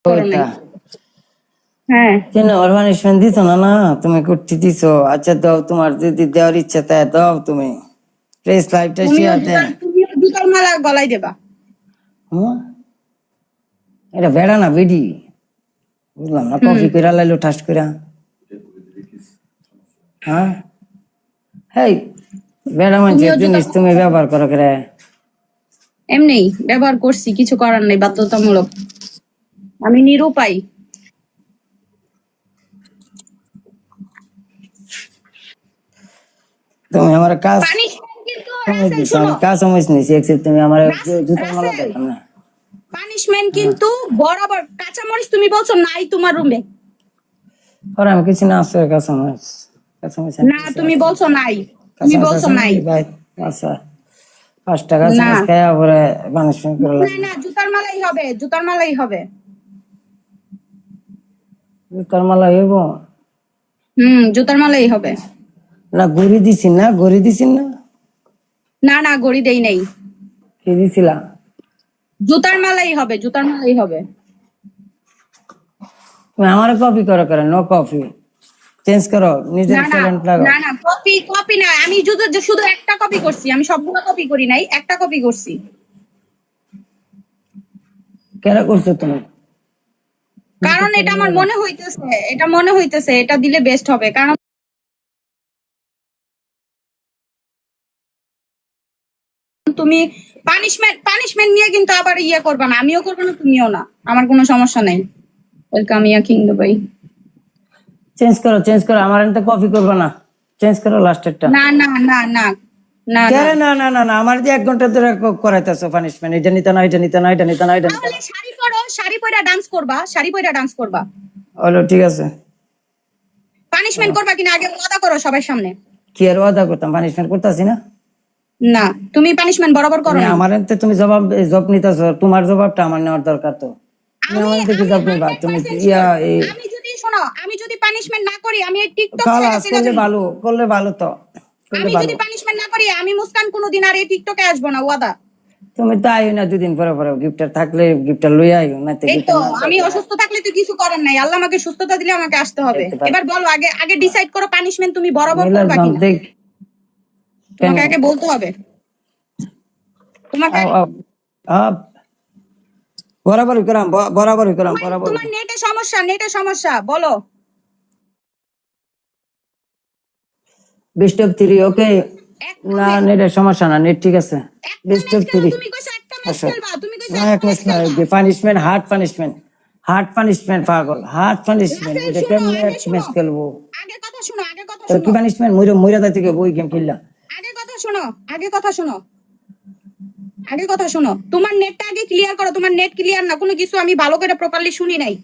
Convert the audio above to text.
করো নাই। ওইটা হ্যাঁ কেন ওর পানিশমেন্ট দিত না? না তুমি করতে দিছো। আচ্ছা দাও, তোমার যদি দেওয়ার ইচ্ছা তাই দাও। তুমি প্রেস লাইভটা শেয়ার দেন। তুমিও জুতার মালা গলায় দেবা। হুম, এটা বেড়া না বিডি, বুঝলাম না। হুম কফি করে লাইলো ঠাস করে। হ্যাঁ, হেই বেড়া মানুষের তুমিও জুতা জিনিস তুমি ব্যবহার করো করে। এমনি ব্যবহার করছি, কিছু করার নাই, বাধ্যতামূলক। আমি নিরুপায়। তুমি আমার কাজ পানিশমেন্ট কিন্তু সময় রাসেল দিছো, শুনো, আমি কাজ সময় নিছি। একসেপ্ট তুমি আমার জুতার মালা রাসেল দিলাম না। পানিশমেন্ট কিন্তু বরাবর। কাঁচামরিচ তুমি বলছো নাই তোমার রুমে, আর আমি কিছু না আছে কাঁচামরিচ। কাঁচামরিচ আমি না কিছু তুমি আছে। বলছো নাই, তুমি কাঁচামরিচ বলছো আছে না নাই। ভাই? আচ্ছা, 5 টাকা না চামচ খাইয়া পরে পানিশমেন্ট করে না লাগবে। না, জুতার মালাই হবে, জুতার মালাই হবে। জুতার মালা হইব জুতার মালাই হবে। না? গড়ি দিছি না? গড়ি দিছি না? না না, গড়ি দেই নাই। কি দিছিলা? জুতার মালাই হবে, জুতার মালাই হবে। তুমি আমার কপি করো করে, নো কপি। চেঞ্জ করো, নিজের না না ট্যালেন্ট লাগাও। না না, কপি কপি না, আমি শুধু একটা কপি করছি, আমি সবগুলো কপি করি নাই, একটা কপি করছি। কেন করছো তুমি? কারণ এটা আমার মনে হইতেছে, এটা দিলে বেস্ট হবে। কারণ তুমি পানিশমেন্ট নিয়ে কিন্তু আবার ইয়ে করবা না, আমিও করবো না, তুমিও না, আমার কোনো সমস্যা নাই। ওয়েলকাম ইয়া কিং দুবাই। চেঞ্জ করো, চেঞ্জ করো। আমার এনতে কপি করবে না। চেঞ্জ করো লাস্টেরটা। না না না না না না, কেরে? না না না না, আমার যে 1 ঘন্টা ধরে করাইতেছো পানিশমেন্ট। এটা নিতে না, এটা নিতে না, এটা নিতে না, এটা নিতে তাহলে না। শাড়ি পরো, শাড়ি পরে ডান্স করবা, শাড়ি পরে ডান্স করবা। হলো, ঠিক আছে। পানিশমেন্ট করবা কিনা আগে ওয়াদা করো সবার সামনে। কি আর ওয়াদা করতাম? পানিশমেন্ট করতেছি না। না, তুমি পানিশমেন্ট বরাবর করো তুমি নাই। আমার এনতে তুমি জব নিতেছো, তোমার জবাবটা আমার নেওয়ার দরকার। তো তুমি আমি আমার এনতে কি আমি জব নিবা? তুমি 100% ইয়া শিওর। এই আমি যদি শোনো, আমি যদি পানিশমেন্ট না করি, আমি এই টিকটক ছেড়ে কালাস চলে করলে যাবো। ভালো, করলে ভালো তো, করলে আমি ভালো। যদি পানিশমেন্ট না করি, আমি মুস্কান কোনোদিন আর এই টিকটকে আসবো না, ওয়াদা। তুমি তো আইও না 2 দিন পরে পরে। গিফটার থাকলে গিফটার লই আইও, না তো এই তো, গিফটার না আমি থাকলে অসুস্থ থাকলে তো কিছু করার নাই, আল্লাহ আমাকে সুস্থতা দিলে আমাকে আসতে হবে। দেখতে পারি। এবার বলো, আগে আগে ডিসাইড করো পানিশমেন্ট তুমি বরাবর মিলার করবা বাম কিনা। দেখ। কেন? তোমাকে আগে বলতে হবে, তোমাকে আও আও আপ বরাবরই করাম, বরাবরই করাম, তোমার বরাবরই। তোমার নেটে সমস্যা, নেটে সমস্যা, বলো। বেস্ট অফ 3, ওকে। একটা না, মে- নেটের সমস্যা না, নেট ঠিক আছে। একটা বেস্ট ম্যাচ অফ খেলো, 3। তুমি কইছো একটা ম্যাচ আসো। খেলবা, তুমি কইছো না, এক একটা ম্যাচ ম্যাচ না, খেলবা। Punishment, hard punishment. Hard punishment পাগল, হার্ড পানিশমেন্ট। রাসেল এটা শুনো, কেমনে আগে এক শুনো, ম্যাচ খেলবো? আগে কথা শুনো, আগে কথা তো শুনো, কি পানিশমেন্ট? মইরা মইরা যাই থেকে বই গেম খেললা। আগে কথা শোনো, আগে কথা শোনো, আগে কথা শোনো। তোমার নেটটা আগে ক্লিয়ার করো, তোমার নেট ক্লিয়ার না, কোনো কিছু আমি ভালো করে প্রপারলি শুনি নাই।